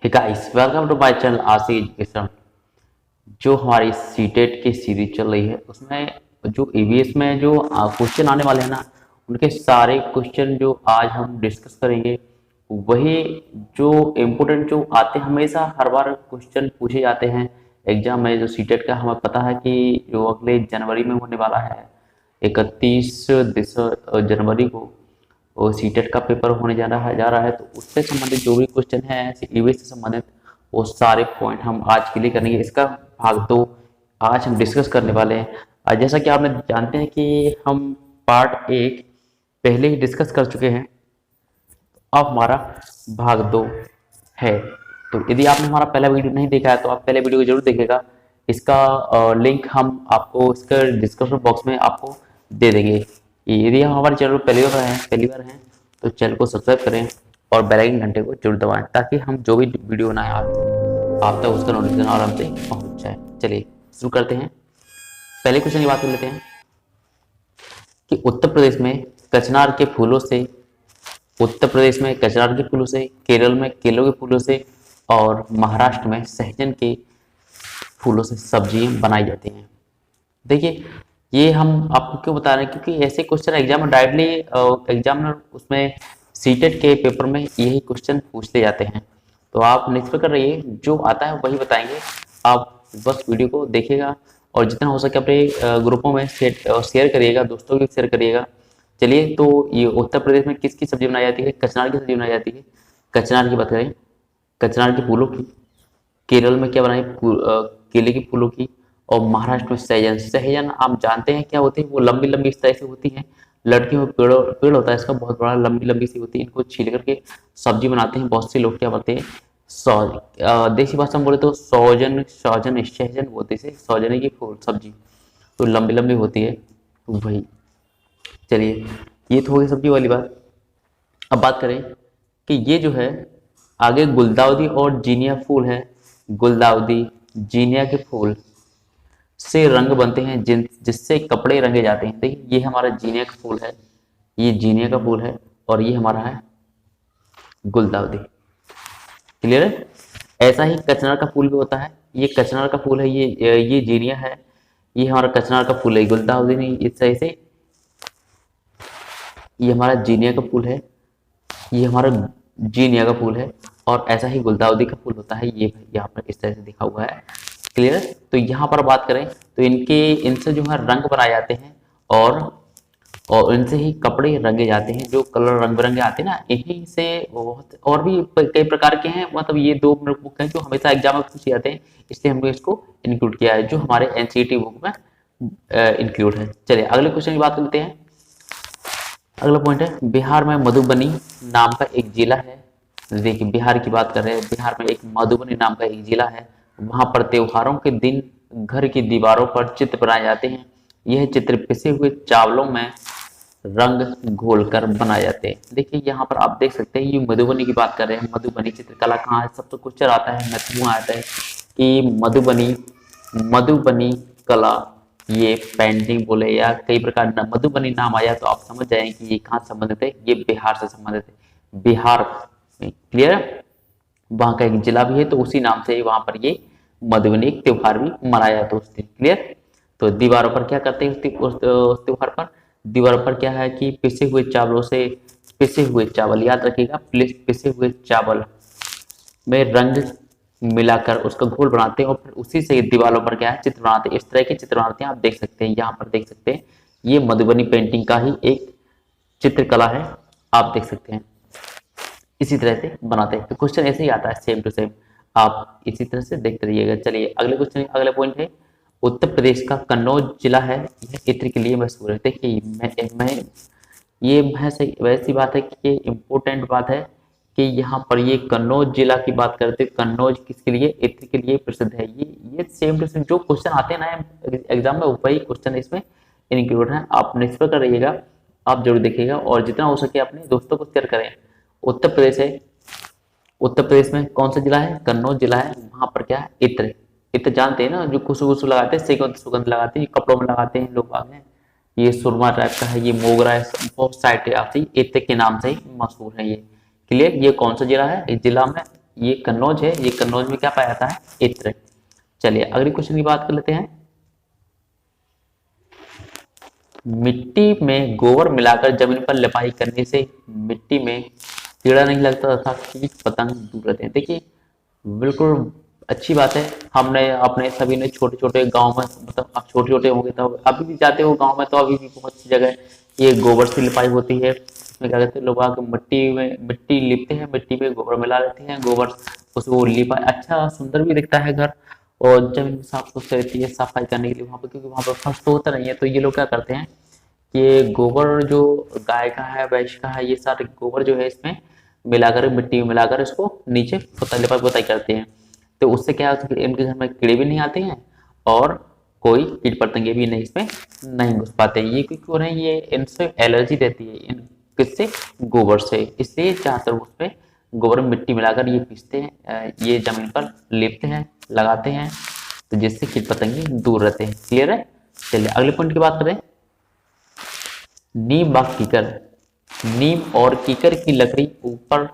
Hey guys, welcome to my channel RC education. जो हमारी CTET की सीरीज चल रही है उसमें जो ईवीएस में जो क्वेश्चन आने वाले हैं ना, उनके सारे क्वेश्चन जो आज हम डिस्कस करेंगे वही जो इम्पोर्टेंट जो आते हैं। हमेशा हर बार क्वेश्चन पूछे जाते हैं एग्जाम में। जो सीटेट का हमें पता है कि जो अगले जनवरी में होने वाला है, 31 जनवरी को और सीटेट का पेपर होने जा रहा है। तो उससे संबंधित जो भी क्वेश्चन है ईवीएस से संबंधित, वो सारे पॉइंट हम आज के लिए करेंगे। इसका भाग 2 आज हम डिस्कस करने वाले हैं। जैसा कि आप जानते हैं कि हम पार्ट 1 पहले ही डिस्कस कर चुके हैं, अब हमारा भाग 2 है। तो यदि आपने हमारा पहला वीडियो नहीं देखा है तो आप पहले वीडियो को जरूर देखिएगा। इसका लिंक हम आपको इसका डिस्क्रिप्शन बॉक्स में आपको दे देंगे। यदि हम हमारे चैनल पर पहली बार हैं तो चैनल को सब्सक्राइब करें और बेल आइकन घंटे को जरूर दबाएं, ताकि हम जो भी वीडियो बनाएं आप तक उसका नोटिफिकेशन आराम से पहुंच जाए। चलिए शुरू करते हैं। पहले क्वेश्चन की बात कर लेते हैं कि उत्तर प्रदेश में कचनार के फूलों से, केरल में केलों के फूलों से और महाराष्ट्र में सहजन के फूलों से सब्जियां बनाई जाती हैं। देखिए, ये हम आपको क्यों बता रहे हैं, क्योंकि ऐसे क्वेश्चन एग्जाम में डायरेक्टली एग्जामिनर उसमें सीटेट के पेपर में यही क्वेश्चन पूछते जाते हैं। तो आप निष्फिक्र रहिए, जो आता है वही बताएंगे। आप बस वीडियो को देखिएगा और जितना हो सके अपने ग्रुपों में शेयर करिएगा, दोस्तों को शेयर करिएगा। चलिए, तो ये उत्तर प्रदेश में किसकी सब्जी बनाई जाती है? कचनार की सब्जी बनाई जाती है। कचनार की बात करें, कचनार के फूलों की। केरल में क्या बनाई? केले के फूलों की। और महाराष्ट्र में सहजन। सहजन आप जानते हैं क्या होती है? वो लंबी लंबी इस तरह से होती है, लड़कियों में पेड़ होता है इसका बहुत बड़ा, लंबी लंबी सी होती है। इनको छील करके सब्जी बनाते हैं। बहुत से लोग क्या करते हैं, देसी भाषा में बोले तो सौजन सौजन सहजन बोलते हैं, सौजने की फूल सब्जी तो लंबी लंबी होती है, तो वही। चलिए, ये तो हो गई सब्जी वाली बात। अब बात करें कि ये जो है आगे गुलदाउदी और जीनिया फूल है। गुलदाउदी जीनिया के फूल से रंग बनते हैं जिससे कपड़े रंगे जाते हैं। देखिए, ये हमारा जीनिया का फूल है, ये जीनिया का फूल है और ये हमारा है गुलदाउदी। क्लियर है? ऐसा ही कचनार का फूल भी होता है। ये कचनार का फूल है, ये जीनिया है, ये हमारा कचनार का फूल है। गुलदाउदी नहीं, इस तरह से ये हमारा जीनिया का फूल है, ये हमारा जीनिया का फूल है और ऐसा ही गुलदाउदी का फूल होता है। ये यहाँ पर इस तरह से दिखा हुआ है। क्लियर है? तो यहाँ पर बात करें तो इनसे जो है रंग बनाए जाते हैं और इनसे ही कपड़े रंगे जाते हैं। जो कलर रंग बिरंगे आते हैं ना, यहीं से बहुत और भी कई प्रकार के हैं। मतलब ये 2 बुक हैं जो हमेशा एग्जाम में पूछे जाते हैं, इसलिए हमने इसको इंक्लूड किया है, जो हमारे एनसीईआरटी बुक में इंक्लूड है। चलिए अगले क्वेश्चन की बात कर लेते हैं। अगला पॉइंट है, बिहार में मधुबनी नाम का एक जिला है। देखिए, बिहार की बात कर रहे हैं। बिहार में एक मधुबनी नाम का एक जिला है। वहां पर त्योहारों के दिन घर की दीवारों पर चित्र बनाए जाते हैं। यह चित्र पिसे हुए चावलों में रंग घोलकर बनाए जाते हैं। देखिए, यहाँ पर आप देख सकते हैं, ये मधुबनी की बात कर रहे हैं। मधुबनी चित्रकला कहाँ है? सब तो कुछ आता है, मैथ में आता है कि मधुबनी मधुबनी कला, ये पेंटिंग बोले या कई प्रकार मधुबनी नाम आया तो आप समझ जाएं कि ये कहाँ संबंधित है। ये बिहार से संबंधित है, बिहार में। क्लियर है? वहां का एक जिला भी है, तो उसी नाम से वहां पर ये मधुबनी एक त्योहार भी मनाया जाता है उस दिन। क्लियर? तो दीवारों पर क्या करते हैं उस त्योहार पर? दीवारों पर क्या है कि पिसे हुए चावलों से, पिसे हुए चावल याद रखिएगा, पिसे हुए चावल में रंग मिलाकर उसका घोल बनाते हैं और फिर उसी से दीवारों पर क्या है, चित्र बनाते हैं। इस तरह के चित्र बनाते हैं। आप देख सकते हैं, यहाँ पर देख सकते हैं, ये मधुबनी पेंटिंग का ही एक चित्रकला है। आप देख सकते हैं, इसी तरह से बनाते हैं। तो क्वेश्चन ऐसे ही आता है, सेम टू सेम। आप इसी तरह से देखते रहिएगा। चलिए अगले क्वेश्चन, अगले पॉइंट है, उत्तर प्रदेश का कन्नौज जिला है, यह इत्र के लिए मशहूर है। देखिए, ये वैसी बात है कि ये इम्पोर्टेंट बात है कि यहाँ पर ये कन्नौज जिला की बात करते हैं। कन्नौज किसके लिए? इत्र के लिए प्रसिद्ध है। ये सेम टू सेम जो क्वेश्चन आते हैं ना एग्जाम में, वही क्वेश्चन इसमें इंक्लूड है। आप निष्पक्ष रहिएगा, आप जरूर देखिएगा और जितना हो सके अपने दोस्तों को शेयर करें। उत्तर प्रदेश है, उत्तर प्रदेश में कौन सा जिला है? कन्नौज जिला है। वहां पर क्या है? इत्र। इत्र जानते हैं ना, जो खुशबू लगाते हैं, सुगंध लगाते हैं, कपड़ों में लगाते हैं लोग बाग हैं। ये सुरमा टाइप का है, ये मोगरा है, बहुत सारे इत्र के नाम से ही मशहूर है ये। क्लियर? ये कौन सा जिला है? इस जिला में ये कन्नौज है, ये कन्नौज में क्या पाया जाता है, इत्र। चलिए अगले क्वेश्चन की बात कर लेते हैं। मिट्टी में गोबर मिलाकर जमीन पर लिपाई करने से मिट्टी में कीड़ा नहीं लगता तथा कीट पतंग दूर रहते हैं। देखिए बिल्कुल अच्छी बात है। हमने अपने सभी ने छोटे छोटे गांव में, मतलब आप छोटे छोटे होंगे तो अभी भी जाते हो गांव में, तो अभी भी बहुत सी जगह ये गोबर से लिपाई होती है। इसमें क्या कहते हैं, लोग आके मिट्टी में मिट्टी लिपते हैं, मिट्टी में गोबर मिला लेते हैं, गोबर उसको लिपाई, अच्छा सुंदर भी दिखता है घर, और जमीन साफ सुथरी रहती है सफाई करने के लिए वहां पर, क्योंकि वहां पर फर्श तो होता नहीं है। तो ये लोग क्या करते हैं, ये गोबर जो गाय का है, भैंस का है, ये सारे गोबर जो है इसमें मिलाकर, मिट्टी में मिलाकर इसको नीचे पुताई करते हैं। तो उससे क्या होता है कि इनके घर में कीड़े भी नहीं आते हैं और कोई कीट पतंगे भी नहीं इसमें नहीं घुस पाते। ये क्यों हो रहे हैं, ये इनसे एलर्जी रहती है, इन किससे, गोबर से, इसलिए ज्यादातर उसमें गोबर में मिट्टी मिलाकर ये पीसते हैं, ये जमीन पर लेपते हैं, लगाते हैं, तो जिससे कीट पतंगे दूर रहते हैं। क्लियर है। चलिए अगले पॉइंट की बात करें। नीम व कीकर, नीम और कीकर की लकड़ी ऊपर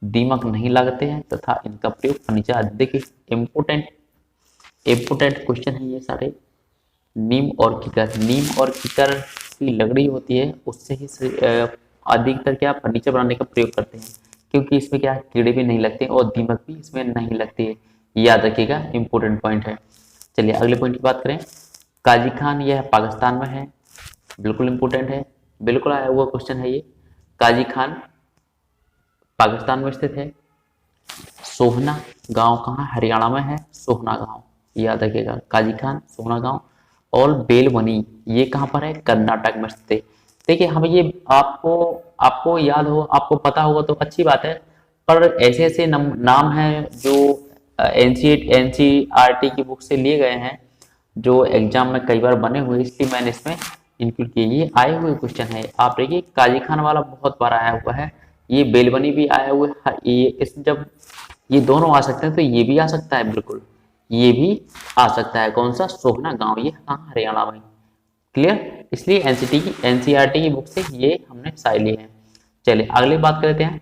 दीमक नहीं लगते हैं तथा इनका प्रयोग फर्नीचर आदि। देखिए इंपोर्टेंट क्वेश्चन है ये सारे। नीम और कीकर की लकड़ी होती है, उससे ही अधिकतर क्या फर्नीचर बनाने का प्रयोग करते हैं, क्योंकि इसमें क्या कीड़े भी नहीं लगते और दीमक भी इसमें नहीं लगती है। याद रखिएगा, इंपोर्टेंट पॉइंट है। चलिए अगले पॉइंट की बात करें। काजी खान, यह पाकिस्तान में है, बिल्कुल इंपोर्टेंट है, बिल्कुल आया हुआ क्वेश्चन है ये। काजी खान पाकिस्तान में स्थित है। सोहना गांव कहाँ, हरियाणा में है, सोहना गांव, याद रखिएगा, काजी खान सोहना गांव। और बेलवनी ये कहाँ पर है, कर्नाटक में स्थित है। देखिए हम ये आपको आपको याद हो, आपको पता होगा तो अच्छी बात है, पर ऐसे ऐसे नाम हैं जो एनसीईआरटी की बुक से लिए गए हैं, जो एग्जाम में कई बार बने हुए, इसलिए मैंने इसमें इंक्लूड किए। ये आए हुए क्वेश्चन है। आप देखिए काजी खान वाला बहुत बार आया हुआ है, ये बेलवनी भी आया हुआ है, ये इस जब ये दोनों आ सकते हैं तो ये भी आ सकता है, बिल्कुल ये भी आ सकता है। कौन सा, सोहना गांव, ये कहाँ, हरियाणा में। क्लियर। इसलिए एनसीईआरटी की बुक से ये हमने सारे लिए हैं। चलिए अगली बात करते हैं।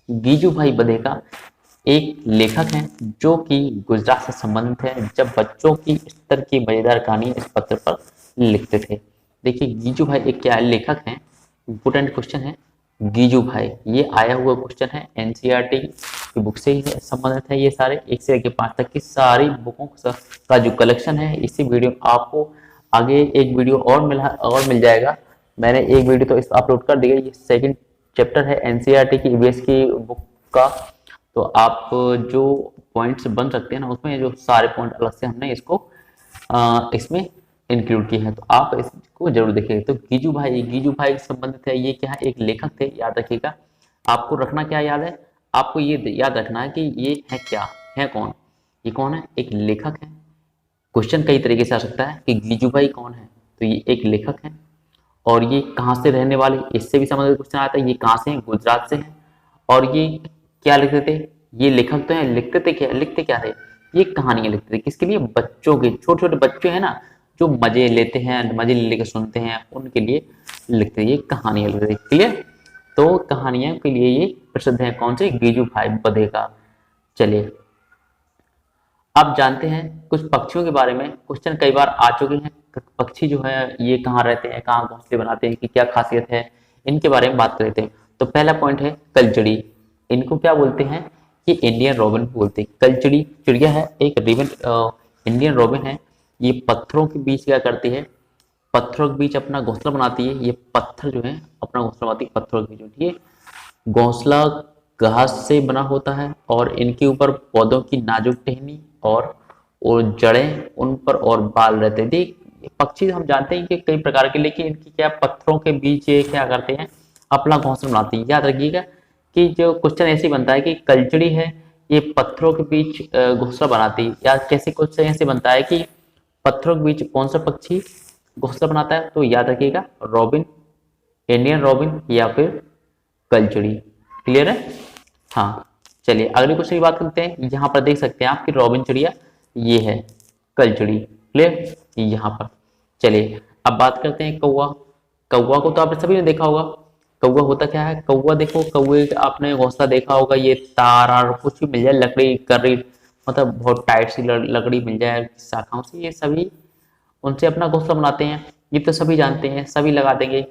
गीजू भाई बधेका एक लेखक हैं जो कि गुजरात से संबंधित है, जब बच्चों की स्तर की मजेदार कहानी इस पत्र पर लिखते थे। देखिए गीजू भाई एक क्या लेखक हैं, इंपोर्टेंट क्वेश्चन है। गीजू भाई ये आया हुआ क्वेश्चन है, एनसीईआरटी की बुक से ही संबंधित है। ये सारे 1 से लेकर 5 तक की सारी बुकों का जो कलेक्शन है, इसी वीडियो आपको आगे एक वीडियो और मिल जाएगा। मैंने एक वीडियो तो इस अपलोड कर दिया, ये सेकंड चैप्टर है एनसीईआरटी की ईवीएस की बुक का। तो आप जो पॉइंट्स बन सकते हैं ना, उसमें जो सारे पॉइंट अलग से हमने इसको इसमें इंक्लूड किए हैं, तो आप इसको जरूर देखिए। तो गीजू भाई से संबंधित है, ये क्या है, एक लेखक थे, याद रखिएगा। आपको रखना क्या याद है, आपको ये याद रखना है कि ये है क्या है, कौन, ये कौन है, एक लेखक है। क्वेश्चन कई तरीके से आ सकता है कि गीजू भाई कौन है, तो ये एक लेखक है। और ये कहाँ से रहने वाले, इससे भी संबंधित क्वेश्चन आता है, ये कहाँ से हैं, गुजरात से हैं। और ये क्या लिखते थे, ये लेखक तो है, लिखते क्या थे, ये कहानियां लिखते थे, किसके लिए, बच्चों के, छोटे छोटे बच्चे हैं ना जो मजे लेते हैं, मजे लेकर सुनते हैं, उनके लिए लिखते, ये कहानियां लिखते थे। क्लियर। तो कहानियां के लिए ये प्रसिद्ध है, कौन से, गीजू भाई बधेका। चलिए अब जानते हैं कुछ पक्षियों के बारे में, क्वेश्चन कई बार आ चुके हैं। पक्षी जो है ये कहाँ रहते हैं, कहाँ घोंसले बनाते हैं, कि क्या खासियत है, इनके बारे में बात करते हैं। तो पहला पॉइंट है कलचड़ी, इनको क्या बोलते हैं, ये इंडियन रॉबिन बोलते हैं। कलचड़ी चिड़िया है, एक इंडियन रॉबिन है। ये पत्थरों के बीच क्या करती है, पत्थरों के बीच अपना घोंसला बनाती है। ये पत्थर जो है अपना घोंसला बनाती है पत्थरों के बीच, ठीक है। घोंसला घास से बना होता है और इनके ऊपर पौधों की नाजुक टहनी और जड़ें उन पर और बाल रहते हैं। देख पक्षी हम जानते हैं कि कई प्रकार के, लेकिन इनकी क्या पत्थरों के बीच ये क्या करते हैं, अपना घोंसला बनाती है। याद रखिएगा कि जो क्वेश्चन ऐसे बनता है कि कलचड़ी है, ये पत्थरों के बीच घोंसला बनाती है, या कैसे क्वेश्चन ऐसे बनता है कि पत्थरों के बीच कौन सा पक्षी घोंसला बनाता है, तो याद रखिएगा रॉबिन, इंडियन रॉबिन या फिर कलचड़ी। क्लियर है। हाँ चलिए अगले क्वेश्चन की बात करते हैं। यहाँ पर देख सकते हैं आप कि रॉबिन चिड़िया ये है, कलचड़ी। क्लियर यहाँ पर। चलिए अब बात करते हैं कौवा। कौवा को तो आपने सभी ने देखा होगा, कौवा होता क्या है, कौवा देखो, कौवे का आपने घोंसला देखा होगा, ये तार और कुछ भी मिल जाए, लकड़ी कर्री, मतलब बहुत टाइट सी लकड़ी मिल जाए शाखाओं से, ये सभी उनसे अपना घोंसला बनाते हैं। ये तो सभी जानते हैं, सभी लगा देंगे।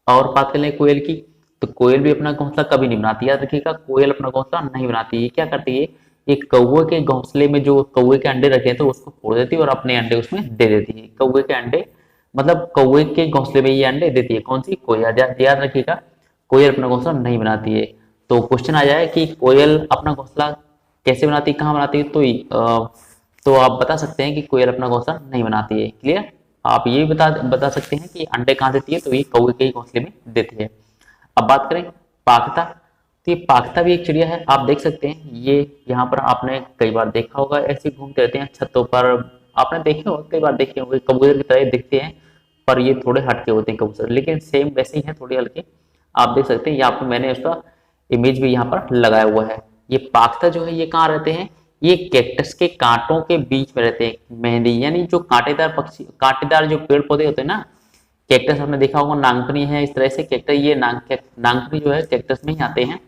और बात कर लें कोयल की, तो कोयल भी अपना घोंसला कभी नहीं बनाती, याद रखिएगा, कोयल अपना घोंसला नहीं बनाती है। क्या करती है, एक कौवे के घोंसले में जो कौवे के अंडे रखे हैं तो उसको फोड़ देती है और अपने अंडे उसमें दे देती है। कौवे के अंडे मतलब कौवे के घोंसले में ये अंडे देती है, कौन सी, कोयल। याद रखिएगा, कोयल अपना घोंसला नहीं बनाती है। तो क्वेश्चन आ जाए कि कोयल अपना घोंसला कैसे बनाती है, कहाँ बनाती है, तो आप बता सकते हैं कि कोयल अपना घोंसला नहीं बनाती है। क्लियर। आप ये भी बता सकते हैं कि अंडे कहाँ देती है, तो ये कौवे के घोंसले में देती है। अब बात करें पाखता, तो ये पाखता भी एक चिड़िया है, आप देख सकते हैं। ये यहाँ पर आपने कई बार देखा होगा, ऐसे घूमते रहते हैं छतों पर, आपने देखे होगा, कई बार देखे होंगे, कबूतर की तरह दिखते हैं, पर ये थोड़े हटके होते हैं कबूतर, लेकिन सेम वैसे ही है, थोड़े हल्के। आप देख सकते हैं, यहाँ पर मैंने उसका इमेज भी यहाँ पर लगाया हुआ है। ये पाखता जो है ये कहाँ रहते हैं, ये कैक्टस के कांटों के बीच में रहते हैं। मेहंदी यानी जो कांटेदार पक्षी, कांटेदार जो पेड़ पौधे होते हैं ना, कैक्टस आपने देखा होगा, नागफनी है इस तरह से, कैक्टस ये नागफनी जो है कैक्टस में ही आते हैं।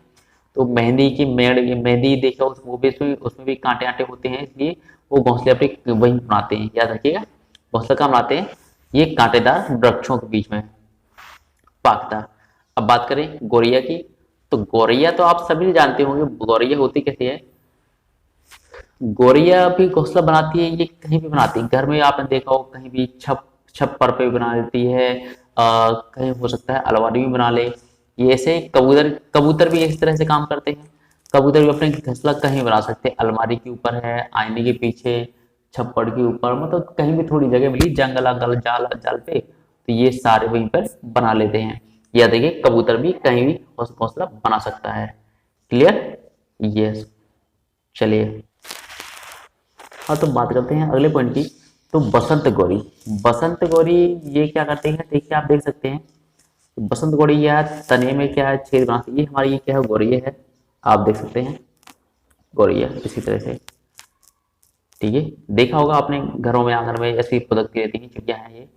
तो मेहंदी की मेहंदी देखा उस मूवी में, उसमें भी कांटे आटे होते हैं, इसलिए वो घोंसले अपने वहीं बनाते हैं। याद रखिएगा, घोंसला कहाँ बनाते हैं, ये कांटेदार वृक्षों के बीच में पाकता। अब बात करें गौरैया की, तो गौरैया तो आप सभी जानते होंगे गौरैया होती कैसी है। गौरैया भी घोंसला बनाती है, ये कहीं भी बनाती है, घर में आपने देखा हो, कहीं भी छप्पर पे भी बना देती है, कहीं हो सकता है अलमारी भी बना ले। ये ऐसे कबूतर कबूतर भी इस तरह से काम करते हैं। कबूतर भी अपने घोंसला कहीं बना सकते हैं, अलमारी के ऊपर है, आईने के पीछे, छप्पड़ के ऊपर, मतलब कहीं भी थोड़ी जगह मिली, जंगल अंगल जाल जाल पे, तो ये सारे वहीं पर बना लेते हैं। या देखिए कबूतर भी कहीं भी घोंसला बना सकता है। क्लियर। यस। चलिए, हाँ तो बात करते हैं अगले पॉइंट की। तो बसंत गौरी, बसंत गौरी ये क्या करते हैं, देखिए आप देख सकते हैं, तो बसंत गौरी यह तने में क्या है, छेद बनाती है। ये हमारी ये क्या है, गौरैया है, आप देख सकते हैं, गौरैया इसी तरह से। ठीक है, देखा होगा आपने घरों में, आंगन में ऐसी फुदकती रहती है चिड़िया है ये।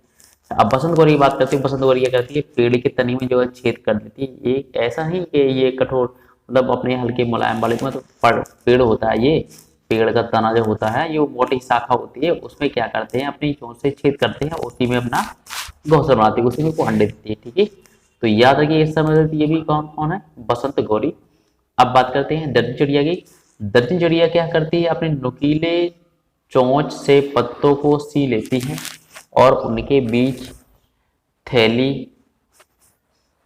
अब बसंत गौरी की बात करते हैं, बसंत गौरी क्या करती है, पेड़ के तने में जो है छेद कर देती है। ये ऐसा नहीं कि ये कठोर, मतलब अपने हल्के मुलायम वाले, मतलब पेड़ होता है, ये पेड़ का तना जो होता है, ये मोटी शाखा होती है, उसमें क्या करते हैं, अपनी चोंच से छेद करते हैं, उसी में अपना घोंसला बनाती है, उसी में वो अंडे देती है। ठीक है, तो याद रखिए इस समय ये भी कौन कौन है, बसंत गौरी। अब बात करते हैं दर्जन चिड़िया की। दर्जन चिड़िया क्या करती है, अपने नुकीले चोंच से पत्तों को सी लेती है और उनके बीच थैली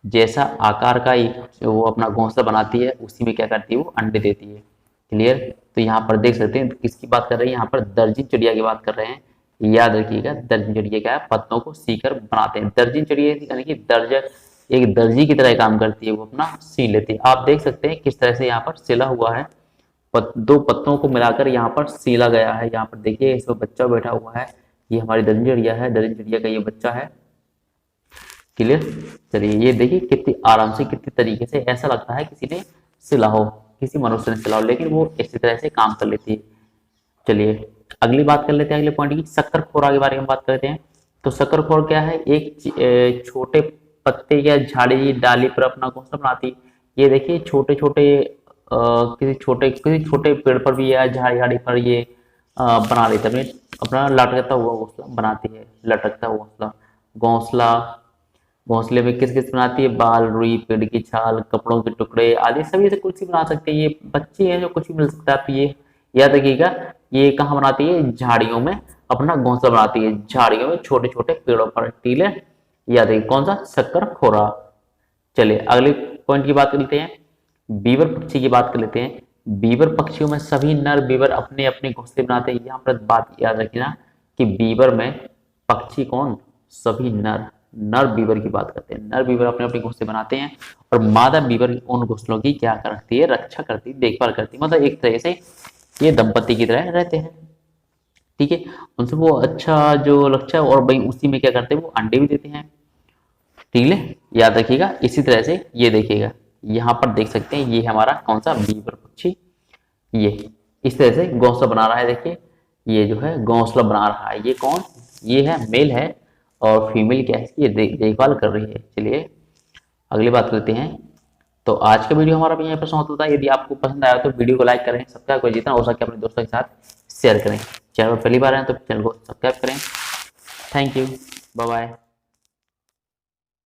जैसा आकार का एक वो अपना घोंसला बनाती है, उसी में क्या करती है, वो अंडे देती है। क्लियर। तो यहाँ पर देख सकते हैं किसकी बात कर रहे हैं, यहाँ पर दर्जन चिड़िया की बात कर रहे हैं। याद रखिएगा, दर्जन चिड़िया क्या है, पत्तों को सीकर बनाते हैं। दर्जन चिड़िया यानी कि दर्ज, एक दर्जी की तरह काम करती है, वो अपना सी लेती है। आप देख सकते हैं किस तरह से यहाँ पर सिला हुआ है, दो पत्तों को मिलाकर यहाँ पर सीला गया है। यहाँ पर देखिए इसमें बच्चा बैठा हुआ है, ये हमारी दर्जन चिड़िया है, दर्जन चिड़िया का ये बच्चा है। क्लियर। चलिए, ये देखिए कितनी आराम से, कितनी तरीके से, ऐसा लगता है किसी ने सिला हो, किसी मनुष्य ने सिला हो, लेकिन वो इसी तरह से काम कर लेती है। चलिए अगली बात कर लेते हैं, अगले पॉइंट की, शक्करखोरा के बारे में बात करते हैं। तो शक्करखोर क्या है, एक छोटे पत्ते या झाड़ी डाली पर अपना घोंसला बनाती। ये देखिए छोटे छोटे किसी छोटे पेड़ पर भी या झाड़ी पर ये बना लेते हैं, अपना लटकता हुआ घोंसला बनाती है, लटकता हुआ घोंसला। घोंसला घोंसले में किस किस बनाती है, बाल, रुई, पेड़ की छाल, कपड़ों के टुकड़े आदि सभी से कुछ भी बना सकते हैं। ये बच्चे हैं जो कुछ भी मिल सकता है। तो ये याद रखिएगा, ये कहाँ बनाती है, झाड़ियों में अपना घोंसला बनाती है, झाड़ियों में छोटे छोटे पेड़ों पर। टीले, याद रखिए कौन सा, शक्करखोरा। चलिए अगले पॉइंट की बात कर लेते हैं, बीवर पक्षी की बात कर लेते हैं। बीवर पक्षियों में सभी नर बीवर अपने अपने घोंसले बनाते हैं। यहाँ पर बात याद रखना कि बीवर में पक्षी कौन, सभी नर, नर बीवर की बात करते हैं। नर बीवर अपने अपने घोंसले बनाते हैं और मादा बीवर उन घोंसलों की क्या करती है, रक्षा करती, देखभाल करती, मतलब एक तरह से ये दंपति की तरह रहते हैं। ठीक है, उनसे वो अच्छा जो रक्षा, और भाई उसी में क्या करते हैं, वो अंडे भी देते हैं। ठीक है, याद रखिएगा। इसी तरह से ये देखिएगा, यहाँ पर देख सकते हैं, ये हमारा कौन सा, बीवर पक्षी, ये इस तरह से घोंसला बना रहा है। देखिए ये जो है घोंसला बना रहा है, ये कौन, ये है मेल है, और फीमेल क्या है, इसकी देखभाल कर रही है। चलिए अगली बात करते हैं। तो आज का वीडियो हमारा यहीं पर समाप्त होता है। यदि आपको पसंद आया तो वीडियो को लाइक करें, सब्सक्राइब करें, जितना हो सके अपने दोस्तों के साथ शेयर करें। चैनल पर पहली बार आए तो चैनल को सब्सक्राइब करें। Thank you, bye bye.